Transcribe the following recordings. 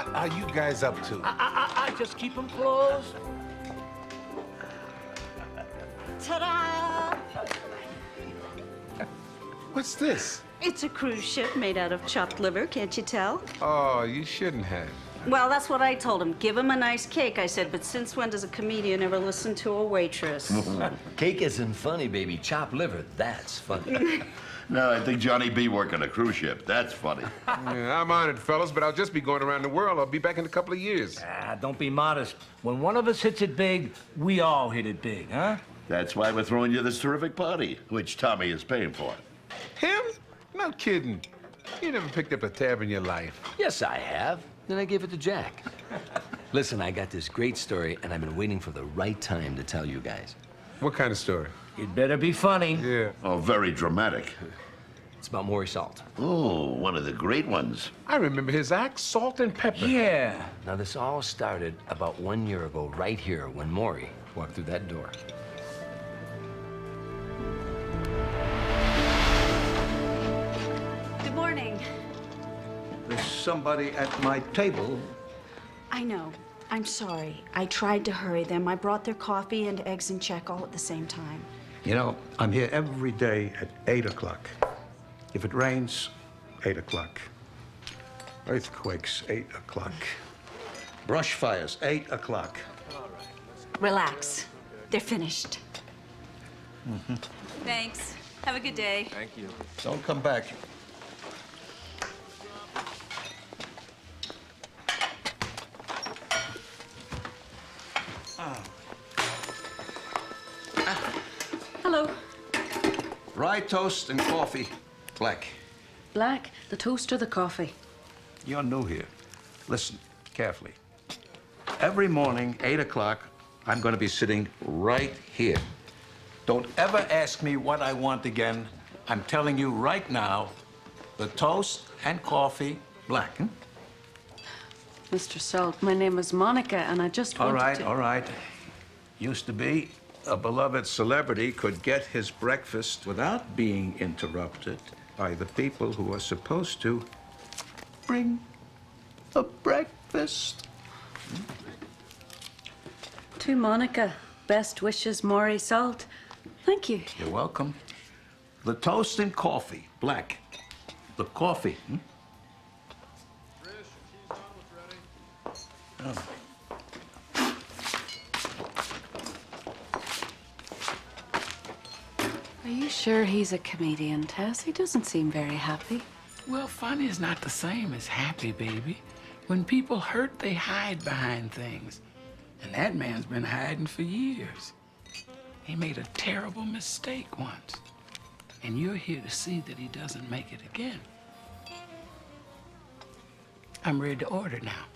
What are you guys up to? I just keep them closed. Ta-da! What's this? It's a cruise ship made out of chopped liver, can't you tell? Oh, you shouldn't have. Well, that's what I told him. Give him a nice cake, I said, but since when does a comedian ever listen to a waitress? Cake isn't funny, baby. Chopped liver, that's funny. No, I think Johnny B worked on a cruise ship. That's funny. Yeah, I'm honored, fellas, but I'll just be going around the world. I'll be back in a couple of years. Don't be modest. When one of us hits it big, we all hit it big, huh? That's why we're throwing you this terrific party, which Tommy is paying for. Him? No kidding. You never picked up a tab in your life. Yes, I have. Then I gave it to Jack. Listen, I got this great story, and I've been waiting for the right time to tell you guys. What kind of story? It better be funny. Yeah. Oh, very dramatic. It's about Maury Salt. Oh, one of the great ones. I remember his act, Salt and Pepper. Yeah. Now, this all started about 1 year ago, right here, when Maury walked through that door. Good morning. There's somebody at my table. I know. I'm sorry. I tried to hurry them. I brought their coffee and eggs and check all at the same time. You know, I'm here every day at 8 o'clock. If it rains, 8 o'clock. Earthquakes, 8 o'clock. Brush fires, 8 o'clock. Relax. They're finished. Thanks. Have a good day. Thank you. Don't come back. Hello. Rye toast and coffee. Black. Black, the toast or the coffee? You're new here. Listen carefully. Every morning, 8 o'clock, I'm going to be sitting right here. Don't ever ask me what I want again. I'm telling you right now, the toast and coffee, black. Mr. Salt, my name is Monica, and I just wanted to... All right. Used to be a beloved celebrity could get his breakfast without being interrupted by the people who are supposed to bring the breakfast. To Monica, best wishes, Maury Salt. Thank you. You're welcome. The toast and coffee, black. The coffee. Oh. Are you sure he's a comedian, Tess? He doesn't seem very happy. Well, funny is not the same as happy, baby. When people hurt, they hide behind things. And that man's been hiding for years. He made a terrible mistake once. And you're here to see that he doesn't make it again. I'm ready to order now.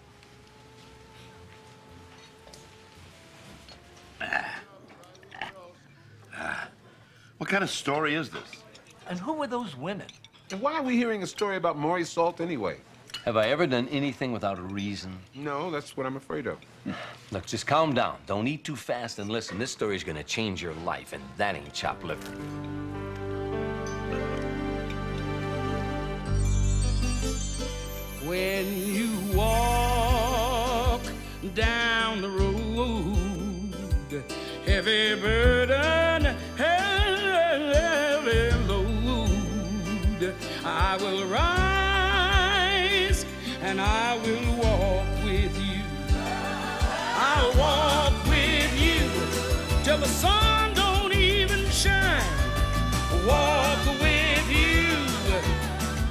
What kind of story is this? And who were those women? And why are we hearing a story about Maury Salt anyway? Have I ever done anything without a reason? No, that's what I'm afraid of. Look, just calm down. Don't eat too fast and listen. This story's gonna change your life, and that ain't chopped liver. When you walk down the road, heavy burden, heavy load, I will rise and I will walk with you. I'll walk with you till the sun don't even shine. Walk with you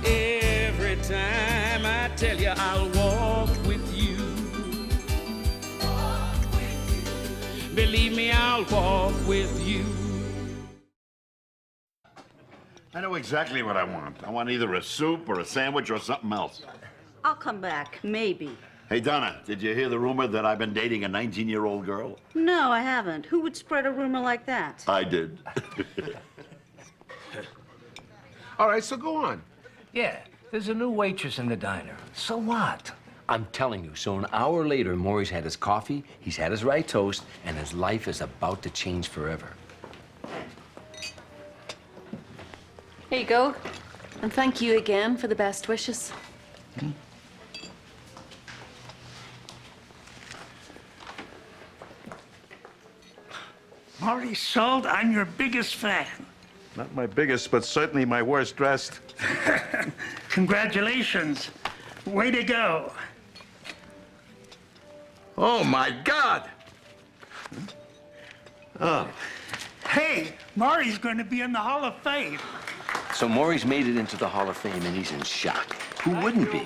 every time. I tell you, I'll walk with you. Believe me, I'll walk with you. I know exactly what I want. I want either a soup or a sandwich or something else. I'll come back, maybe. Hey, Donna, did you hear the rumor that I've been dating a 19-year-old girl? No, I haven't. Who would spread a rumor like that? I did. All right, so go on. Yeah, there's a new waitress in the diner. So what? I'm telling you, so an hour later, Maury's had his coffee, he's had his rye toast, and his life is about to change forever. Here you go. And thank you again for the best wishes. Maurice Salt, I'm your biggest fan. Not my biggest, but certainly my worst dressed. Congratulations. Way to go. Oh, my God! Hey, Maury's going to be in the Hall of Fame. So Maury's made it into the Hall of Fame and he's in shock. Who wouldn't be?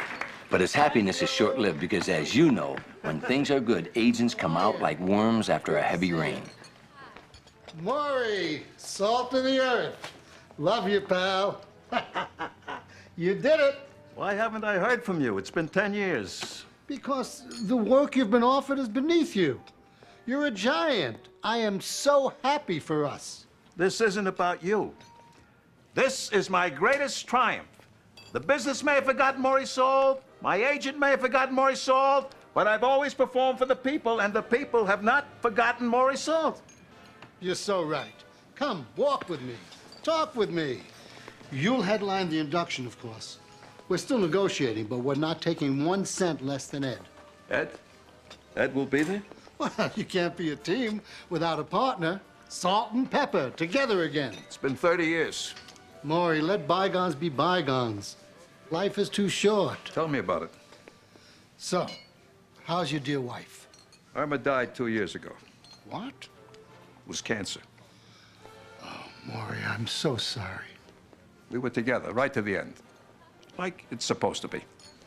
But his happiness is short-lived because, as you know, when things are good, agents come out like worms after a heavy rain. Maury, salt of the earth. Love you, pal. You did it. Why haven't I heard from you? It's been 10 years. Because the work you've been offered is beneath you. You're a giant. I am so happy for us. This isn't about you. This is my greatest triumph. The business may have forgotten Maurice Salt, my agent may have forgotten Maurice Salt, but I've always performed for the people, and the people have not forgotten Maurice Salt. You're so right. Come, walk with me. Talk with me. You'll headline the induction, of course. We're still negotiating, but we're not taking 1 cent less than Ed. Ed? Ed will be there? Well, you can't be a team without a partner. Salt and pepper, together again. It's been 30 years. Maury, let bygones be bygones. Life is too short. Tell me about it. So, how's your dear wife? Irma died 2 years ago. What? It was cancer. Maury, I'm so sorry. We were together right to the end. Like it's supposed to be.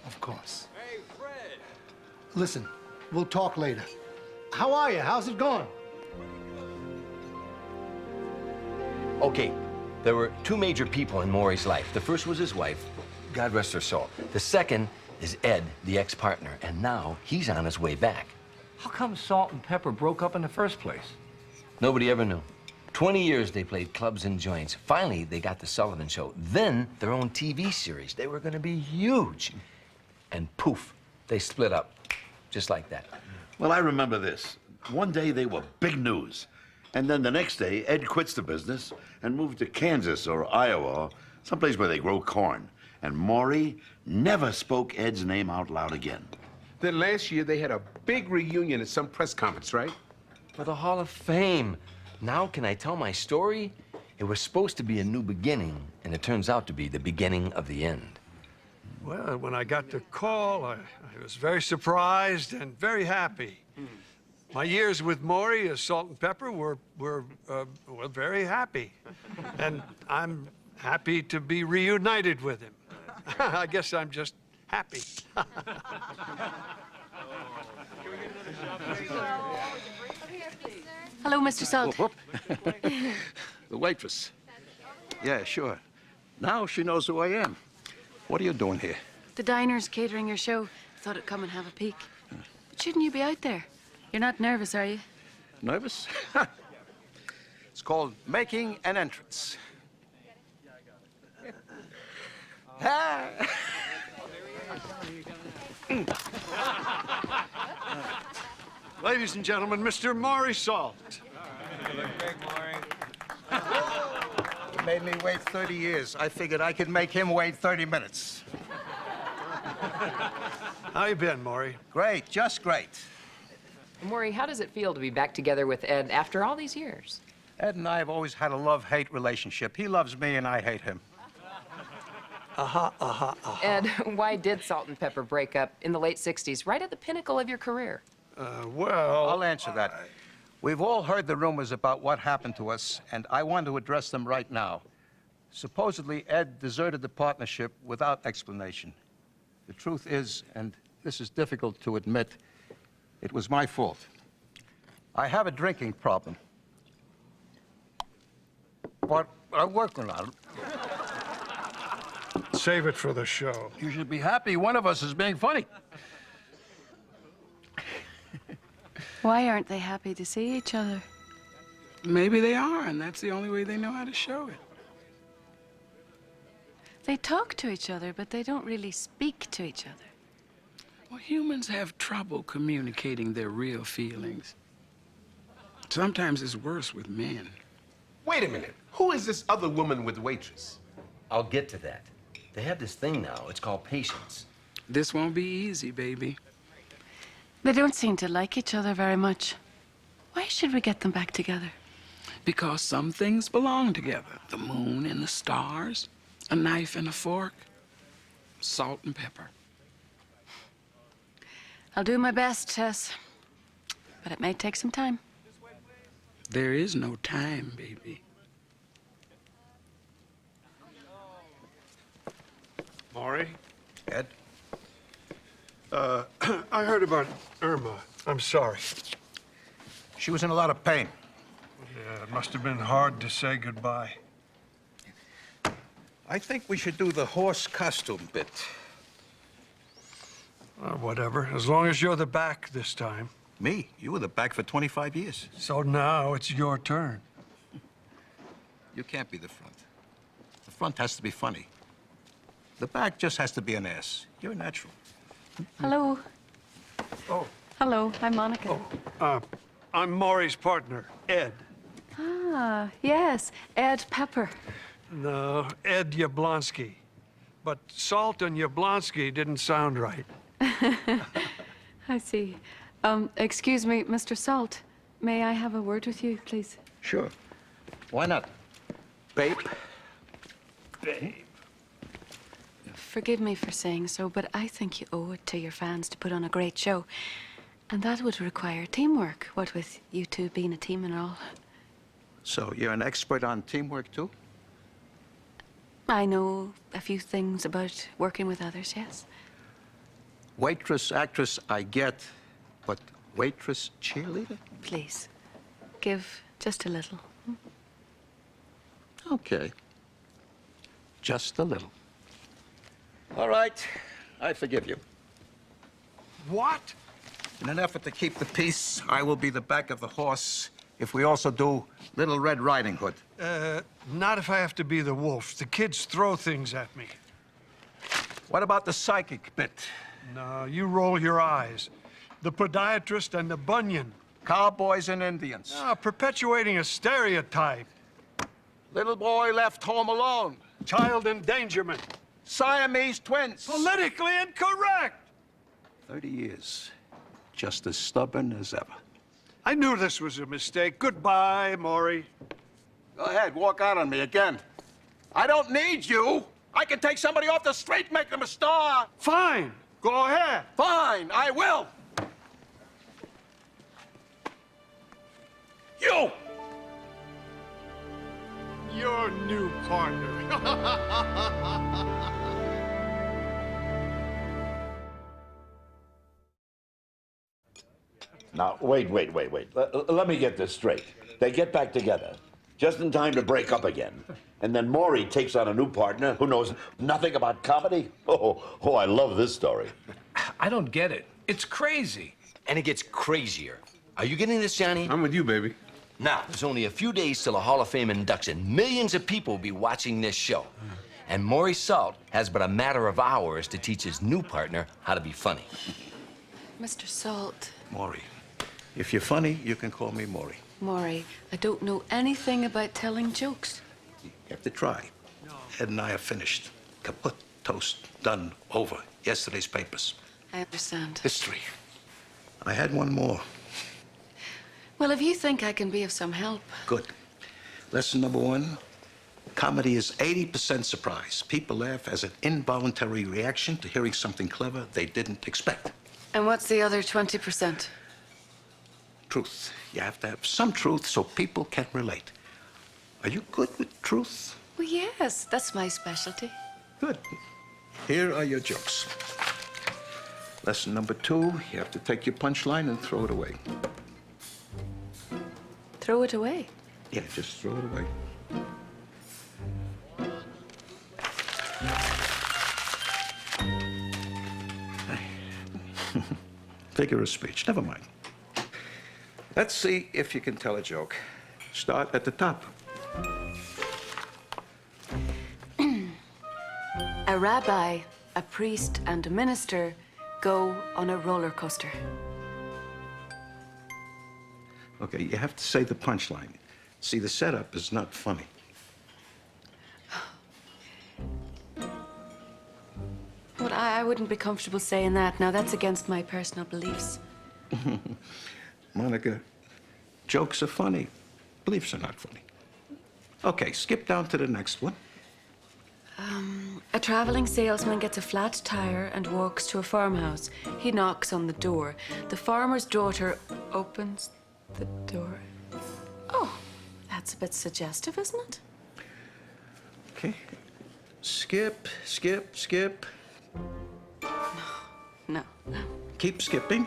Of course. Hey, Fred! Listen, we'll talk later. How are you? How's it going? Okay, there were two major people in Maury's life. The first was his wife, God rest her soul. The second is Ed, the ex-partner, and now he's on his way back. How come Salt and Pepper broke up in the first place? Nobody ever knew. 20 years they played clubs and joints. Finally, they got the Sullivan Show. Then, their own TV series. They were gonna be huge. And poof, they split up. Just like that. Well, I remember this. One day they were big news. And then the next day, Ed quits the business and moved to Kansas or Iowa, someplace where they grow corn. And Maury never spoke Ed's name out loud again. Then last year they had a big reunion at some press conference, right? For the Hall of Fame. Now can I tell my story? It was supposed to be a new beginning, and it turns out to be the beginning of the end. Well, when I got the call, I was very surprised and very happy. My years with Maury as Salt and Pepper were very happy. And I'm happy to be reunited with him. I guess I'm just happy. Hello, Mr. Salt. The waitress. Yeah, sure. Now she knows who I am. What are you doing here? The diner's catering your show. Thought I'd come and have a peek. Shouldn't you be out there? You're not nervous, are you? Nervous? It's called making an entrance. Ladies and gentlemen, Mr. Maurice Salt. He made me wait 30 years. I figured I could make him wait 30 minutes. How you been, Maury? Great, just great. Maury, how does it feel to be back together with Ed after all these years? Ed and I have always had a love-hate relationship. He loves me and I hate him. Ed, why did Salt and Pepper break up in the late 60s, right at the pinnacle of your career? Well... I'll answer that. We've all heard the rumors about what happened to us, and I want to address them right now. Supposedly, Ed deserted the partnership without explanation. The truth is, and this is difficult to admit, it was my fault. I have a drinking problem. But I'm working on it. Save it for the show. You should be happy one of us is being funny. Why aren't they happy to see each other? Maybe they are, and that's the only way they know how to show it. They talk to each other, but they don't really speak to each other. Well, humans have trouble communicating their real feelings. Sometimes it's worse with men. Wait a minute. Who is this other woman with waitress? I'll get to that. They have this thing now. It's called patience. This won't be easy, baby. They don't seem to like each other very much. Why should we get them back together? Because some things belong together. The moon and the stars, a knife and a fork, salt and pepper. I'll do my best, Tess. But it may take some time. There is no time, baby. Maury? Ed? I heard about Irma. I'm sorry. She was in a lot of pain. Yeah, it must have been hard to say goodbye. I think we should do the horse costume bit. Whatever, as long as you're the back this time. Me? You were the back for 25 years. So now it's your turn. You can't be the front. The front has to be funny. The back just has to be an ass. You're natural. Hello. Oh. Hello, I'm Monica. I'm Maury's partner, Ed. Ah, yes, Ed Pepper. No, Ed Yablonsky. But Salt and Yablonsky didn't sound right. I see. Excuse me, Mr. Salt. May I have a word with you, please? Sure. Why not? Babe? Babe. Forgive me for saying so, but I think you owe it to your fans to put on a great show. And that would require teamwork, what with you two being a team and all. So you're an expert on teamwork, too? I know a few things about working with others, yes. Waitress, actress, I get. But waitress, cheerleader? Please, give just a little. Okay. Just a little. All right. I forgive you. What? In an effort to keep the peace, I will be the back of the horse if we also do Little Red Riding Hood. Not if I have to be the wolf. The kids throw things at me. What about the psychic bit? No, you roll your eyes. The podiatrist and the bunion. Cowboys and Indians. Perpetuating a stereotype. Little boy left home alone. Child endangerment. Siamese twins. Politically incorrect. 30 years. Just as stubborn as ever. I knew this was a mistake. Goodbye, Maury. Go ahead, walk out on me again. I don't need you. I can take somebody off the street, make them a star. Fine. Go ahead. Fine, I will. You! Your new partner. Now, wait. Let me get this straight. They get back together, just in time to break up again. And then Maury takes on a new partner who knows nothing about comedy? Oh, I love this story. I don't get it. It's crazy. And it gets crazier. Are you getting this, Johnny? I'm with you, baby. Now, there's only a few days till a Hall of Fame induction. Millions of people will be watching this show. And Maury Salt has but a matter of hours to teach his new partner how to be funny. Mr. Salt. Maury. If you're funny, you can call me Maury. Maury, I don't know anything about telling jokes. You have to try. Ed and I are finished. Kaput, toast, done, over. Yesterday's papers. I understand. History. I had one more. Well, if you think I can be of some help. Good. Lesson number one. Comedy is 80% surprise. People laugh as an involuntary reaction to hearing something clever they didn't expect. And what's the other 20%? Truth. You have to have some truth so people can relate. Are you good with truth? Well, yes, that's my specialty. Good. Here are your jokes. Lesson number two, you have to take your punchline and throw it away. Throw it away. Yeah, just throw it away. Figure of speech, never mind. Let's see if you can tell a joke. Start at the top. A rabbi, a priest, and a minister go on a roller coaster. Okay, you have to say the punchline. See, the setup is not funny. Well, I wouldn't be comfortable saying that. Now, that's against my personal beliefs. Monica, jokes are funny. Beliefs are not funny. Okay, skip down to the next one. A traveling salesman gets a flat tire and walks to a farmhouse. He knocks on the door. The farmer's daughter opens the door. Oh, that's a bit suggestive, isn't it? Okay. Skip, skip, skip. No. Keep skipping.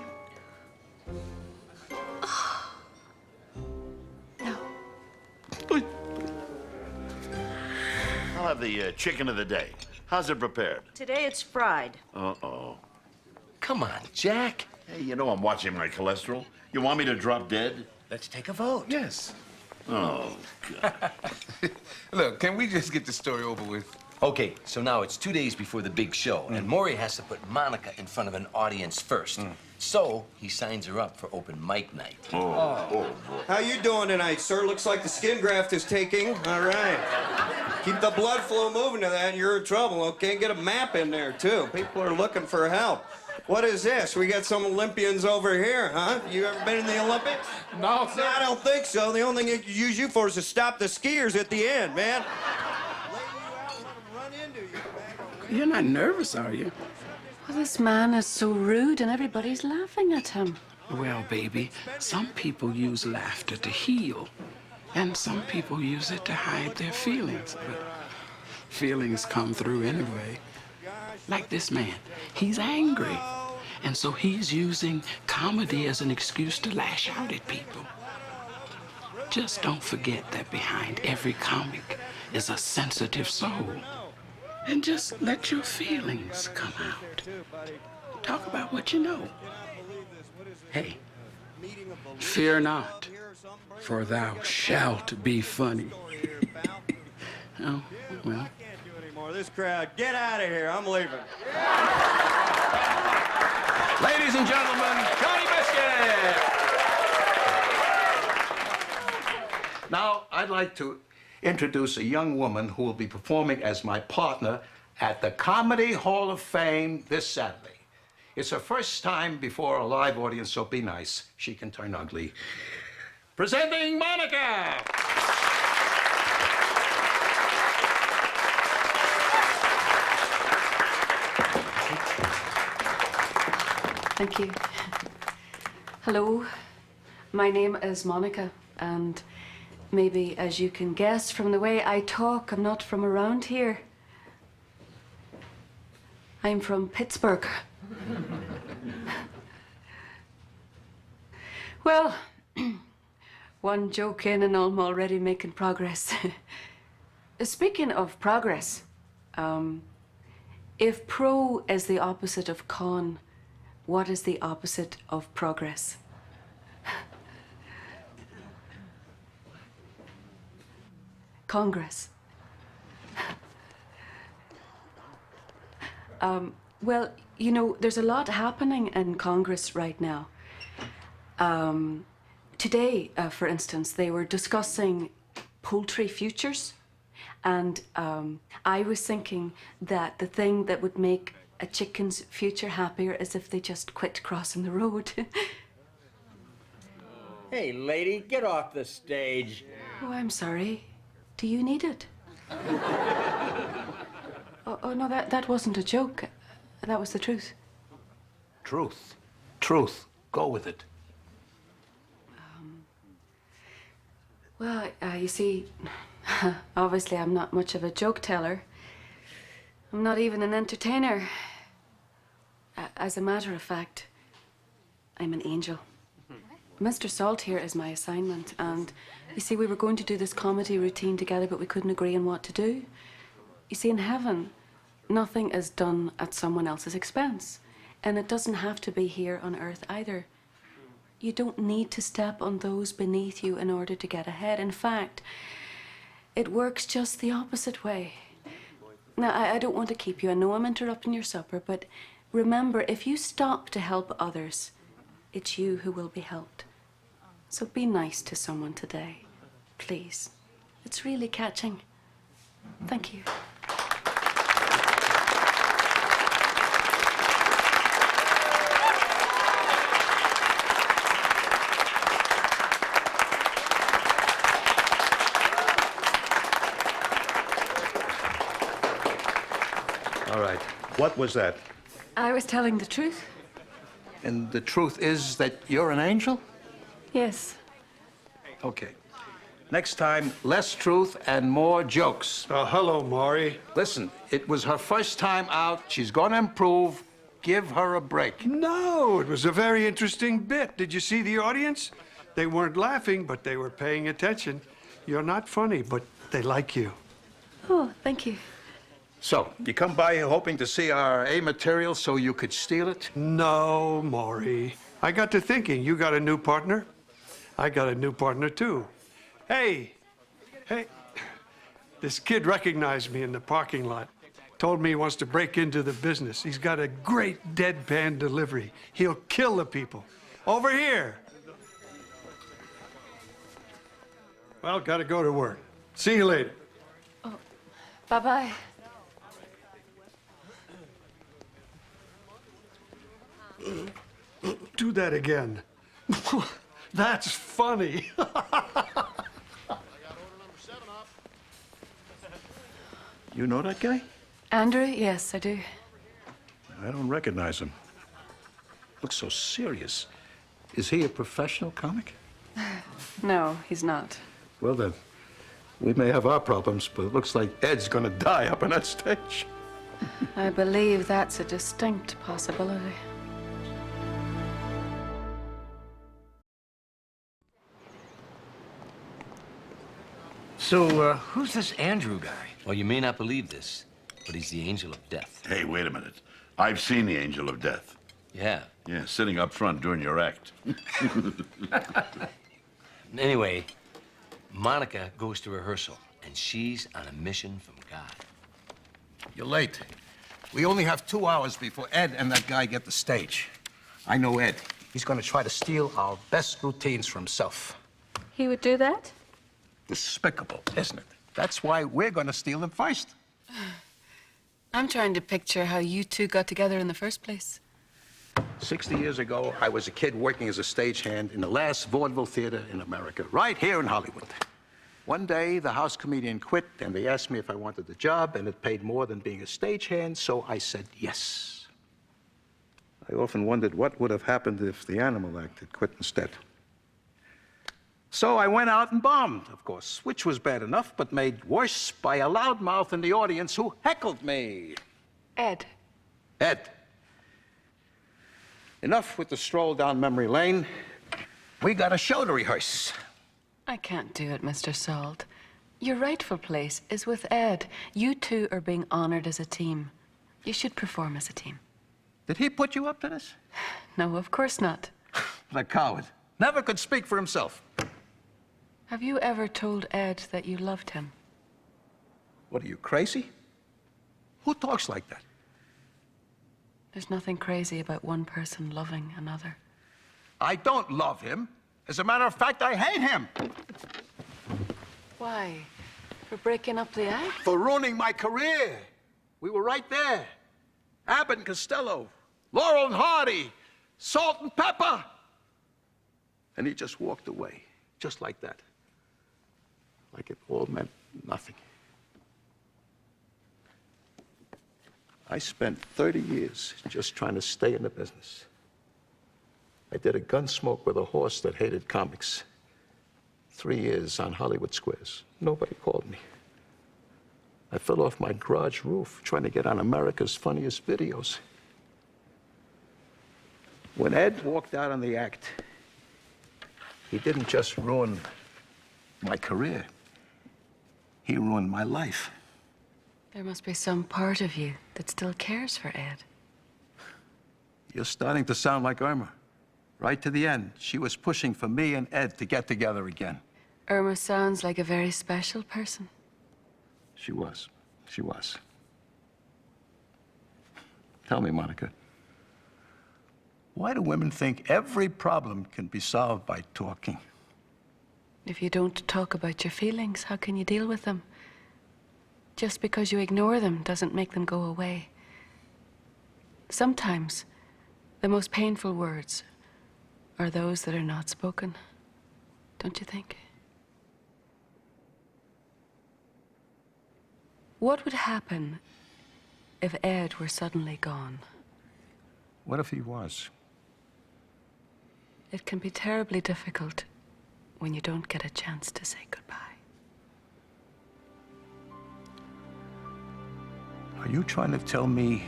No. I'll have the chicken of the day. How's it prepared? Today it's fried. Uh-oh. Come on, Jack. Hey, you know I'm watching my cholesterol. You want me to drop dead? Let's take a vote. Yes. Oh, God. Look, can we just get the story over with? Okay, so now it's 2 days before the big show, and Maury has to put Monica in front of an audience first. So he signs her up for open mic night. How you doing tonight, sir? Looks like the skin graft is taking. All right. Keep the blood flow moving to that, and you're in trouble, okay? Get a map in there, too. People are looking for help. What is this? We got some Olympians over here, huh? You ever been in the Olympics? No, sir. No, I don't think so. The only thing they could use you for is to stop the skiers at the end, man. You're not nervous, are you? Well, this man is so rude and everybody's laughing at him. Well, baby, some people use laughter to heal, and some people use it to hide their feelings. But feelings come through anyway. Like this man, he's angry, and so he's using comedy as an excuse to lash out at people. Just don't forget that behind every comic is a sensitive soul. And just let your feelings come out. Talk about what you know. Hey, fear not, for thou shalt be funny. Oh, well. This crowd, get out of here. I'm leaving. Ladies and gentlemen, Johnny Biscuit! Now, I'd like to introduce a young woman who will be performing as my partner at the Comedy Hall of Fame this Saturday. It's her first time before a live audience, so be nice. She can turn ugly. Presenting Monica! Thank you. Hello, my name is Monica, and maybe as you can guess from the way I talk, I'm not from around here. I'm from Pittsburgh. Well, one joke in and I'm already making progress. Speaking of progress, if pro is the opposite of con, what is the opposite of progress? Congress. Well, you know, there's a lot happening in Congress right now. Today, for instance, they were discussing poultry futures, and I was thinking that the thing that would make a chicken's future happier is if they just quit crossing the road. Hey, lady, get off the stage. Oh, I'm sorry. Do you need it? Oh, no, that wasn't a joke. That was the truth. Truth. Truth. Go with it. Well, you see, obviously I'm not much of a joke teller. I'm not even an entertainer. As a matter of fact, I'm an angel. Mr. Salt here is my assignment, and you see, we were going to do this comedy routine together, but we couldn't agree on what to do. You see, in heaven, nothing is done at someone else's expense, and it doesn't have to be here on earth either. You don't need to step on those beneath you in order to get ahead. In fact, it works just the opposite way. Now, I don't want to keep you. I know I'm interrupting your supper, but remember, if you stop to help others, it's you who will be helped. So be nice to someone today, please. It's really catching. Thank you. All right. What was that? I was telling the truth. And the truth is that you're an angel? Yes. Okay. Next time, less truth and more jokes. Hello, Maury. Listen, it was her first time out. She's gonna improve. Give her a break. No, it was a very interesting bit. Did you see the audience? They weren't laughing, but they were paying attention. You're not funny, but they like you. Oh, thank you. So, you come by here hoping to see our A material so you could steal it? No, Maury. I got to thinking, you got a new partner? I got a new partner, too. Hey, this kid recognized me in the parking lot. Told me he wants to break into the business. He's got a great deadpan delivery. He'll kill the people. Over here. Well, gotta go to work. See you later. Bye-bye. Do that again. That's funny. You know that guy? Andrew? Yes, I do. I don't recognize him. Looks so serious. Is he a professional comic? No, he's not. Well, then, we may have our problems, but it looks like Ed's gonna die up on that stage. I believe that's a distinct possibility. So, who's this Andrew guy? Well, you may not believe this, but he's the angel of death. Hey, wait a minute. I've seen the angel of death. Yeah. Yeah, sitting up front doing your act. Anyway, Monica goes to rehearsal, and she's on a mission from God. You're late. We only have 2 hours before Ed and that guy get the stage. I know Ed. He's gonna try to steal our best routines for himself. He would do that? Despicable, isn't it? That's why we're gonna steal them first. I'm trying to picture how you two got together in the first place. 60 years ago, I was a kid working as a stagehand in the last vaudeville theater in America, right here in Hollywood. One day, the house comedian quit, and they asked me if I wanted the job, and it paid more than being a stagehand, so I said yes. I often wondered what would have happened if the Animal Act had quit instead. So I went out and bombed, of course, which was bad enough, but made worse by a loudmouth in the audience who heckled me. Ed. Ed. Enough with the stroll down memory lane. We got a show to rehearse. I can't do it, Mr. Salt. Your rightful place is with Ed. You two are being honored as a team. You should perform as a team. Did he put you up to this? No, of course not. The coward. Never could speak for himself. Have you ever told Ed that you loved him? What, are you crazy? Who talks like that? There's nothing crazy about one person loving another. I don't love him. As a matter of fact, I hate him. Why? For breaking up the act? For ruining my career. We were right there. Abbott and Costello, Laurel and Hardy, Salt and Pepper. And he just walked away, just like that. Like it all meant nothing. I spent 30 years just trying to stay in the business. I did a Gunsmoke with a horse that hated comics. 3 years on Hollywood Squares. Nobody called me. I fell off my garage roof trying to get on America's Funniest Videos. When Ed walked out on the act, he didn't just ruin my career. He ruined my life. There must be some part of you that still cares for Ed. You're starting to sound like Irma. Right to the end, she was pushing for me and Ed to get together again. Irma sounds like a very special person. She was. She was. Tell me, Monica, why do women think every problem can be solved by talking? If you don't talk about your feelings, how can you deal with them? Just because you ignore them doesn't make them go away. Sometimes, the most painful words are those that are not spoken. Don't you think? What would happen if Ed were suddenly gone? What if he was? It can be terribly difficult when you don't get a chance to say goodbye. Are you trying to tell me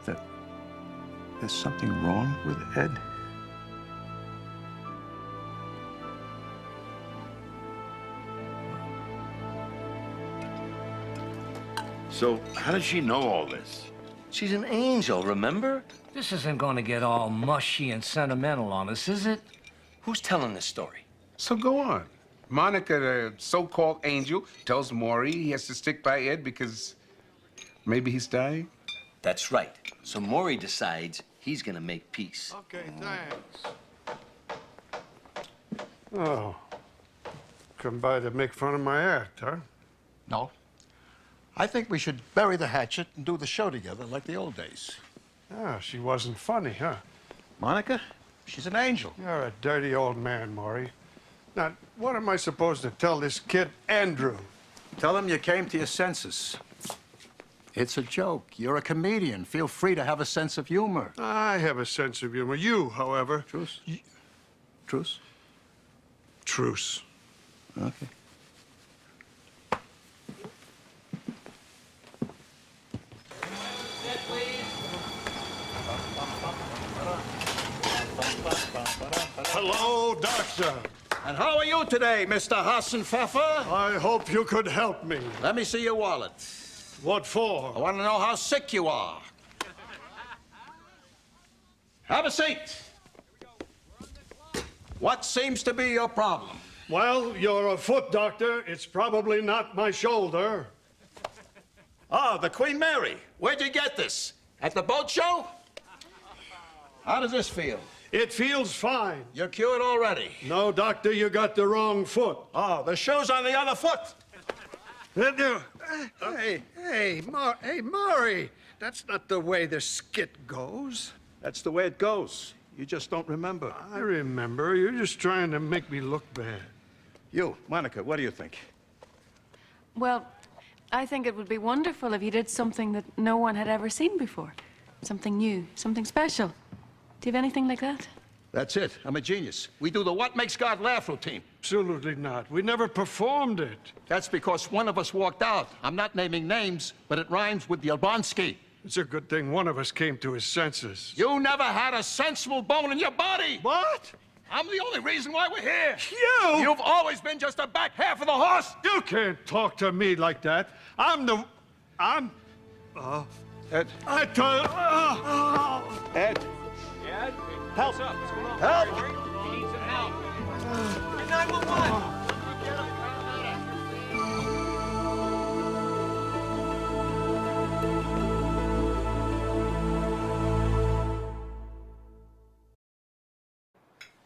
that there's something wrong with Ed? So, how does she know all this? She's an angel, remember? This isn't going to get all mushy and sentimental on us, is it? Who's telling this story? So go on. Monica, the so-called angel, tells Maury he has to stick by Ed because maybe he's dying? That's right. So Maury decides he's gonna make peace. Okay, thanks. Oh. Come by to make fun of my act, huh? No. I think we should bury the hatchet and do the show together like the old days. Ah, she wasn't funny, huh? Monica, she's an angel. You're a dirty old man, Maury. Now, what am I supposed to tell this kid, Andrew? Tell him you came to your senses. It's a joke. You're a comedian. Feel free to have a sense of humor. I have a sense of humor. You, however... Truce? Truce? Truce. Okay. Hello, doctor. And how are you today, Mr. Hassenpfeffer? I hope you could help me. Let me see your wallet. What for? I want to know how sick you are. Have a seat. What seems to be your problem? Well, you're a foot doctor. It's probably not my shoulder. Oh, the Queen Mary. Where'd you get this? At the boat show? How does this feel? It feels fine. You're cured already. No, doctor, you got the wrong foot. Oh, the shoe's on the other foot. Hey, Maury, that's not the way the skit goes. That's the way it goes. You just don't remember. I remember. You're just trying to make me look bad. You, Monica, what do you think? Well, I think it would be wonderful if you did something that no one had ever seen before. Something new, something special. Do you have anything like that? That's it. I'm a genius. We do the What Makes God Laugh routine. Absolutely not. We never performed it. That's because one of us walked out. I'm not naming names, but it rhymes with Yalbonsky. It's a good thing one of us came to his senses. You never had a sensible bone in your body. What? I'm the only reason why we're here. You? You've always been just the back half of the horse. You can't talk to me like that. Ed. I tell Ed. Ed? Help. What's up? What's going on? Help. He needs some help. 911!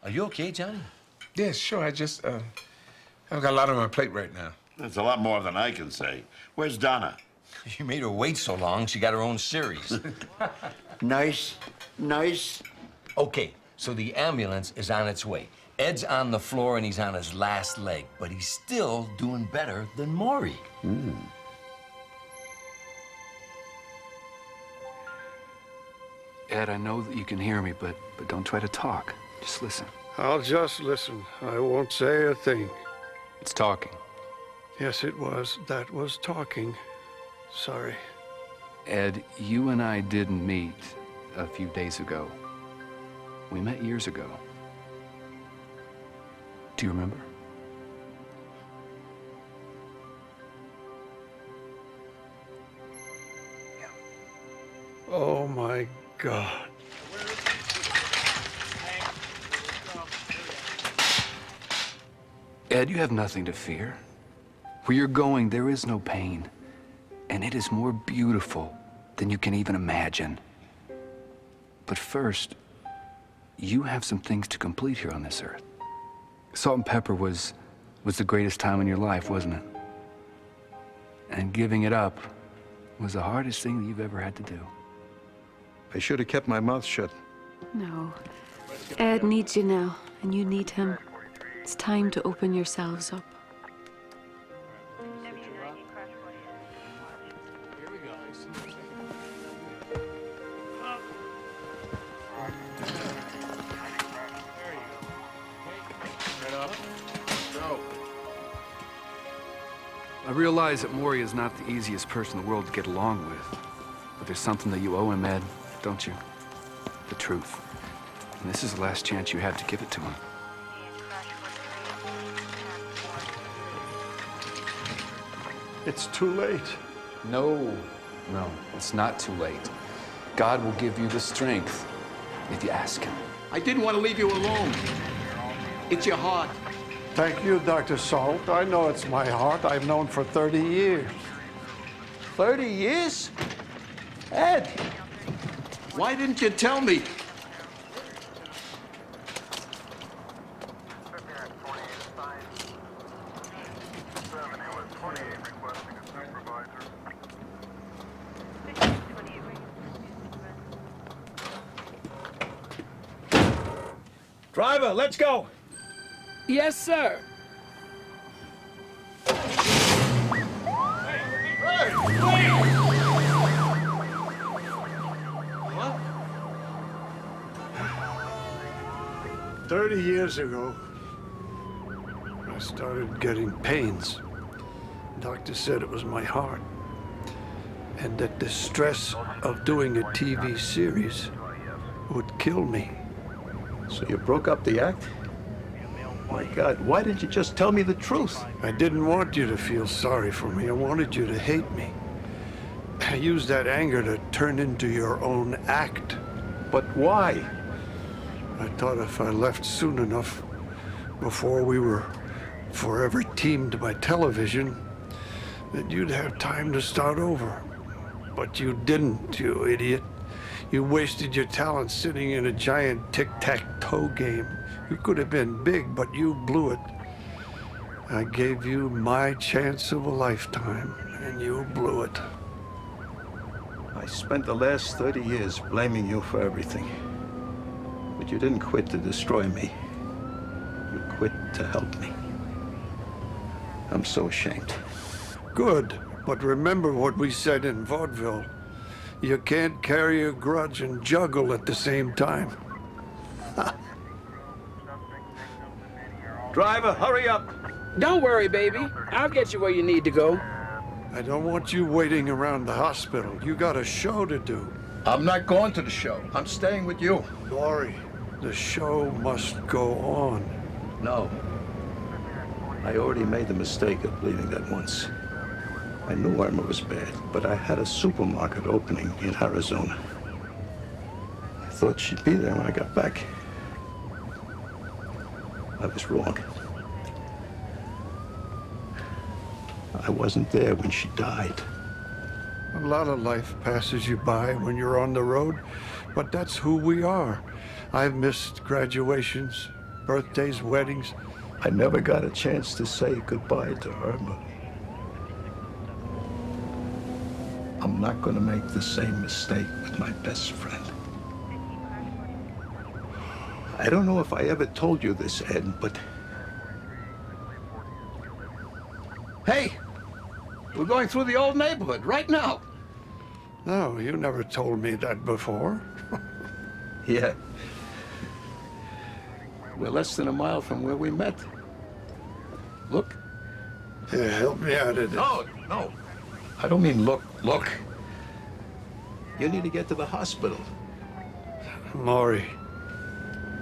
Are you okay, Johnny? Yeah, sure. I've got a lot on my plate right now. That's a lot more than I can say. Where's Donna? You made her wait so long, she got her own series. Nice. Okay, so the ambulance is on its way. Ed's on the floor and he's on his last leg, but he's still doing better than Maury. Ed, I know that you can hear me, but don't try to talk. Just listen. I'll just listen. I won't say a thing. It's talking. Yes, it was. That was talking. Sorry. Ed, you and I didn't meet a few days ago. We met years ago. Do you remember? Oh, my God. Ed, you have nothing to fear. Where you're going, there is no pain. And it is more beautiful than you can even imagine. But first, you have some things to complete here on this earth. Salt and Pepper was the greatest time in your life, wasn't it? And giving it up was the hardest thing that you've ever had to do. I should have kept my mouth shut. No. Ed needs you now, and you need him. It's time to open yourselves up. I realize that Maury is not the easiest person in the world to get along with. But there's something that you owe him, Ed, don't you? The truth. And this is the last chance you have to give it to him. It's too late. No, it's not too late. God will give you the strength if you ask him. I didn't want to leave you alone. It's your heart. Thank you, Dr. Salt. I know it's my heart. I've known for 30 years. 30 years? Ed, why didn't you tell me? Driver, let's go. Yes, sir. What? 30 years ago, I started getting pains. Doctor said it was my heart, and that the stress of doing a TV series would kill me. So you broke up the act? My God, why didn't you just tell me the truth? I didn't want you to feel sorry for me. I wanted you to hate me. I used that anger to turn into your own act. But why? I thought if I left soon enough, before we were forever teamed by television, that you'd have time to start over. But you didn't, you idiot. You wasted your talent sitting in a giant tic-tac-toe game. You could have been big, but you blew it. I gave you my chance of a lifetime, and you blew it. I spent the last 30 years blaming you for everything. But you didn't quit to destroy me. You quit to help me. I'm so ashamed. Good, but remember what we said in vaudeville. You can't carry a grudge and juggle at the same time. Driver, hurry up. Don't worry, baby. I'll get you where you need to go. I don't want you waiting around the hospital. You got a show to do. I'm not going to the show. I'm staying with you. Maury, the show must go on. No. I already made the mistake of believing that once. I knew Irma was bad, but I had a supermarket opening in Arizona. I thought she'd be there when I got back. I was wrong. I wasn't there when she died. A lot of life passes you by when you're on the road, but that's who we are. I've missed graduations, birthdays, weddings. I never got a chance to say goodbye to Irma. I'm not going to make the same mistake with my best friend. I don't know if I ever told you this, Ed, but... Hey! We're going through the old neighborhood right now. No, you never told me that before. Yeah. We're less than a mile from where we met. Look. Yeah, help me out of this. No. I don't mean look. You need to get to the hospital. Maury,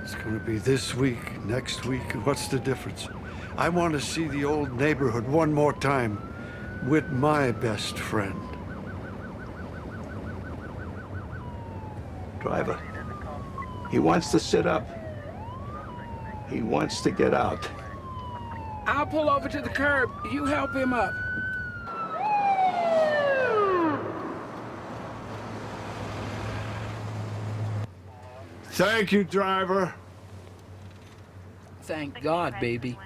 it's going to be this week, next week. What's the difference? I want to see the old neighborhood one more time with my best friend. Driver, he wants to sit up. He wants to get out. I'll pull over to the curb. You help him up. Thank you, driver. Thank God, baby.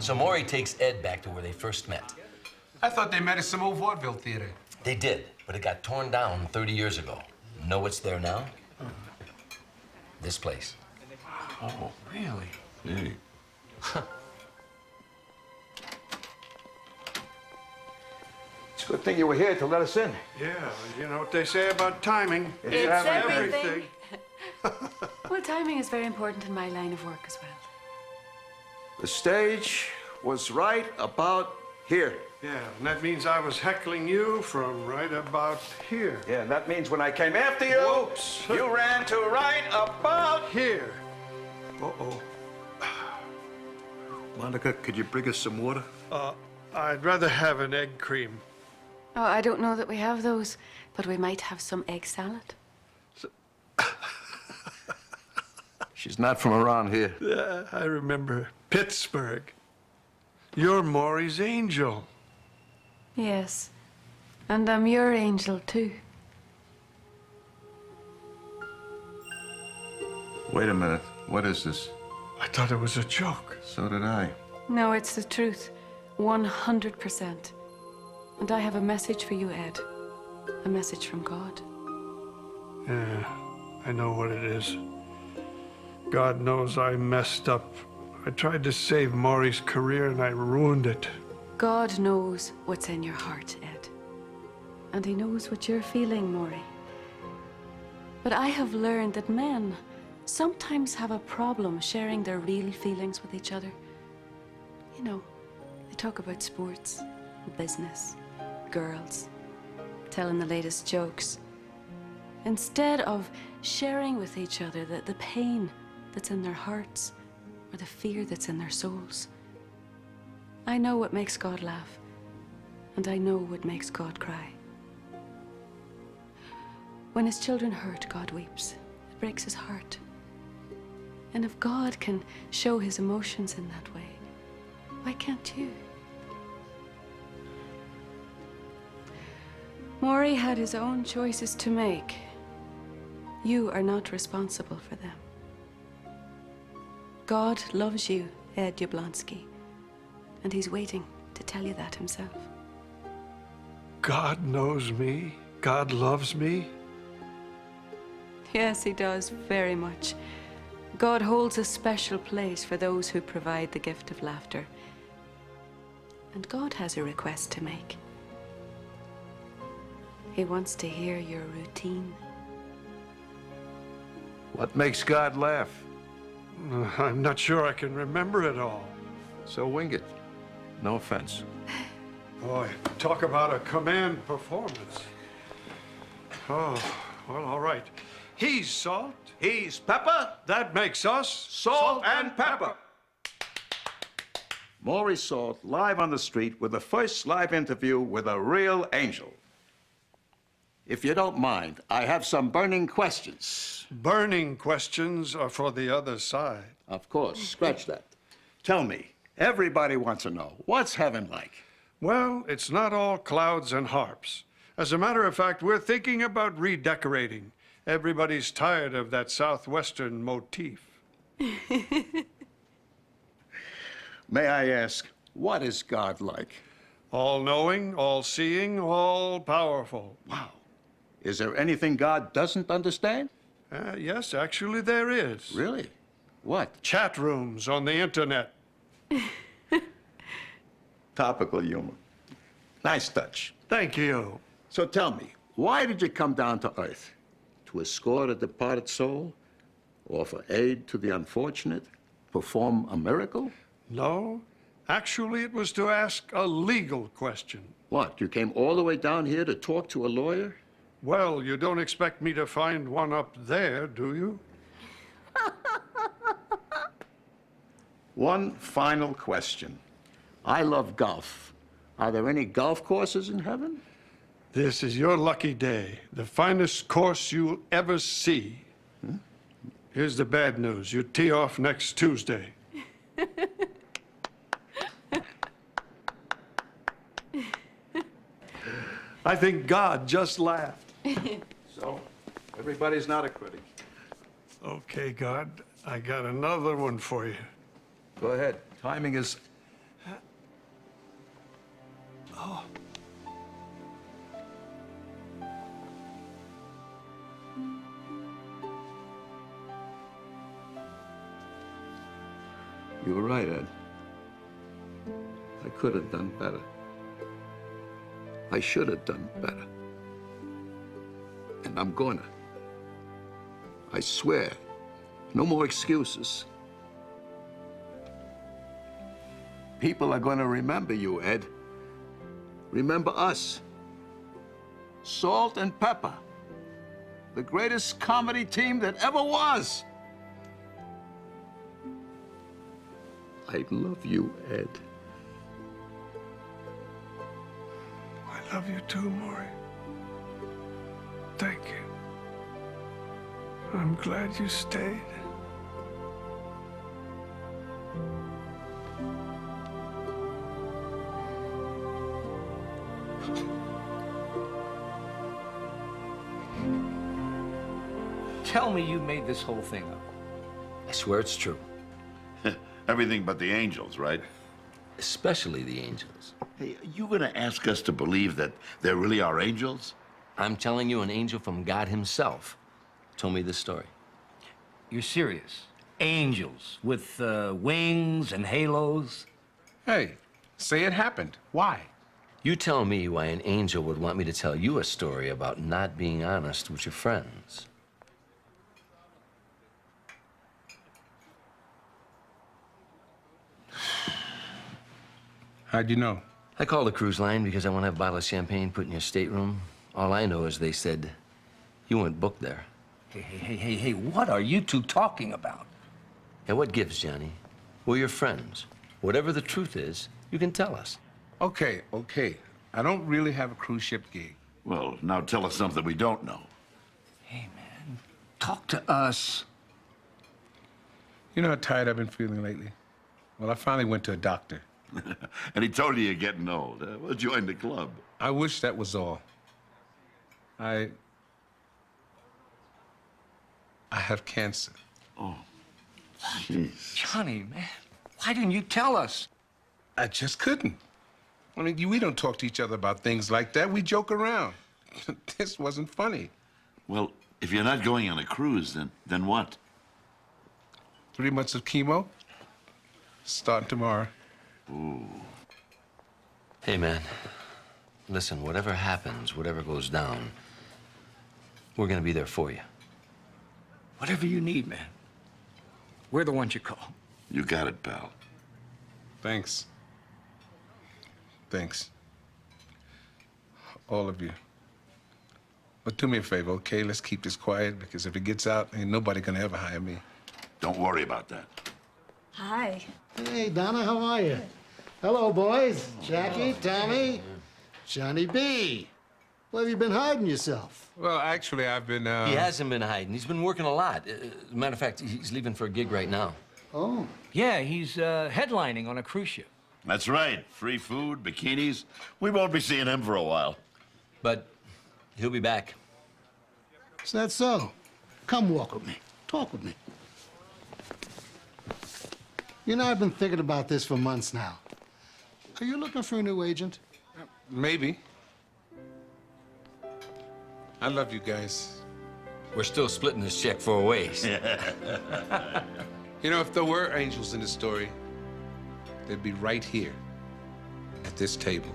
So Maury takes Ed back to where they first met. I thought they met at some old vaudeville theater. They did, but it got torn down 30 years ago. Know what's there now? This place. Oh, really? Hey. It's a good thing you were here to let us in. Yeah, you know what they say about timing. It's having everything. Well, timing is very important in my line of work as well. The stage was right about here. Yeah, and that means I was heckling you from right about here. Yeah, and that means when I came after you, Whoops. you ran to right about Here. Uh-oh. Monica, could you bring us some water? I'd rather have an egg cream. Oh, I don't know that we have those, but we might have some egg salad. She's not from around here. I remember Pittsburgh. You're Maury's angel. Yes, and I'm your angel too. Wait a minute. What is this? I thought it was a joke. So did I. No, it's the truth. 100%. And I have a message for you, Ed. A message from God. Yeah, I know what it is. God knows I messed up. I tried to save Maury's career and I ruined it. God knows what's in your heart, Ed. And he knows what you're feeling, Maury. But I have learned that men sometimes have a problem sharing their real feelings with each other. You know, they talk about sports, business, girls, telling the latest jokes, instead of sharing with each other the pain that's in their hearts or the fear that's in their souls. I know what makes God laugh, and I know what makes God cry. When his children hurt, God weeps. It breaks his heart. And if God can show his emotions in that way, why can't you? Maury had his own choices to make. You are not responsible for them. God loves you, Ed Jablonski, and he's waiting to tell you that himself. God knows me. God loves me. Yes, he does, very much. God holds a special place for those who provide the gift of laughter. And God has a request to make. He wants to hear your routine. What makes God laugh? I'm not sure I can remember it all. So wing it. No offense. Boy, talk about a command performance. Oh, well, all right. He's salt. He's pepper. That makes us Salt and pepper. Maury Salt live on the street with the first live interview with a real angel. If you don't mind, I have some burning questions. Burning questions are for the other side. Of course, scratch that. Tell me, everybody wants to know, what's heaven like? Well, it's not all clouds and harps. As a matter of fact, we're thinking about redecorating. Everybody's tired of that southwestern motif. May I ask, what is God like? All-knowing, all-seeing, all-powerful. Wow. Is there anything God doesn't understand? Yes, actually there is. Really? What? Chat rooms on the internet. Topical humor. Nice touch. Thank you. So tell me, why did you come down to Earth? To escort a departed soul? Offer aid to the unfortunate? Perform a miracle? No, actually it was to ask a legal question. What, you came all the way down here to talk to a lawyer? Well, you don't expect me to find one up there, do you? One final question. I love golf. Are there any golf courses in heaven? This is your lucky day, the finest course you'll ever see. Here's the bad news. You tee off next Tuesday. I think God just laughed. So, everybody's not a critic. Okay, God, I got another one for you. Go ahead. Timing is... You were right, Ed. I could have done better. I should have done better. And I'm gonna. I swear. No more excuses. People are gonna remember you, Ed. Remember us. Salt and Pepper. The greatest comedy team that ever was. I love you, Ed. I love you too, Maury. Thank you. I'm glad you stayed. Tell me you made this whole thing up. I swear it's true. Everything but the angels, right? Especially the angels. Hey, are you gonna ask us to believe that there really are angels? I'm telling you, an angel from God himself told me this story. You're serious? Angels with wings and halos? Hey, say it happened. Why? You tell me why an angel would want me to tell you a story about not being honest with your friends. How'd you know? I called the cruise line because I want to have a bottle of champagne put in your stateroom. All I know is they said you weren't booked there. Hey, what are you two talking about? And what gives, Johnny? We're your friends. Whatever the truth is, you can tell us. Okay. I don't really have a cruise ship gig. Well, now tell us something we don't know. Hey, man, talk to us. You know how tired I've been feeling lately? Well, I finally went to a doctor. And he told you you're getting old. Well, join the club. I wish that was all. I have cancer. Oh, jeez. Johnny, man, why didn't you tell us? I just couldn't. I mean, we don't talk to each other about things like that. We joke around. This wasn't funny. Well, if you're not going on a cruise, then what? 3 months of chemo. Starting tomorrow. Ooh. Hey, man, listen, whatever happens, whatever goes down, we're gonna be there for you. Whatever you need, man. We're the ones you call. You got it, pal. Thanks. All of you. But do me a favor, okay? Let's keep this quiet, because if it gets out, ain't nobody gonna ever hire me. Don't worry about that. Hi. Hey, Donna, how are you? Hello, boys. Jackie, Tommy, Johnny B. Where have you been hiding yourself? Well, actually, I've been, He hasn't been hiding. He's been working a lot. As a matter of fact, he's leaving for a gig right now. Oh. Yeah, he's headlining on a cruise ship. That's right. Free food, bikinis. We won't be seeing him for a while. But he'll be back. Is that so? Come walk with me. Talk with me. You know, I've been thinking about this for months now. Are you looking for a new agent? Maybe. I love you guys. We're still splitting this check 4 ways. You know, if there were angels in the story, they'd be right here at this table.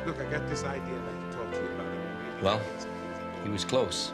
Look, I got this idea I'd like to talk to you about. Well, he was close.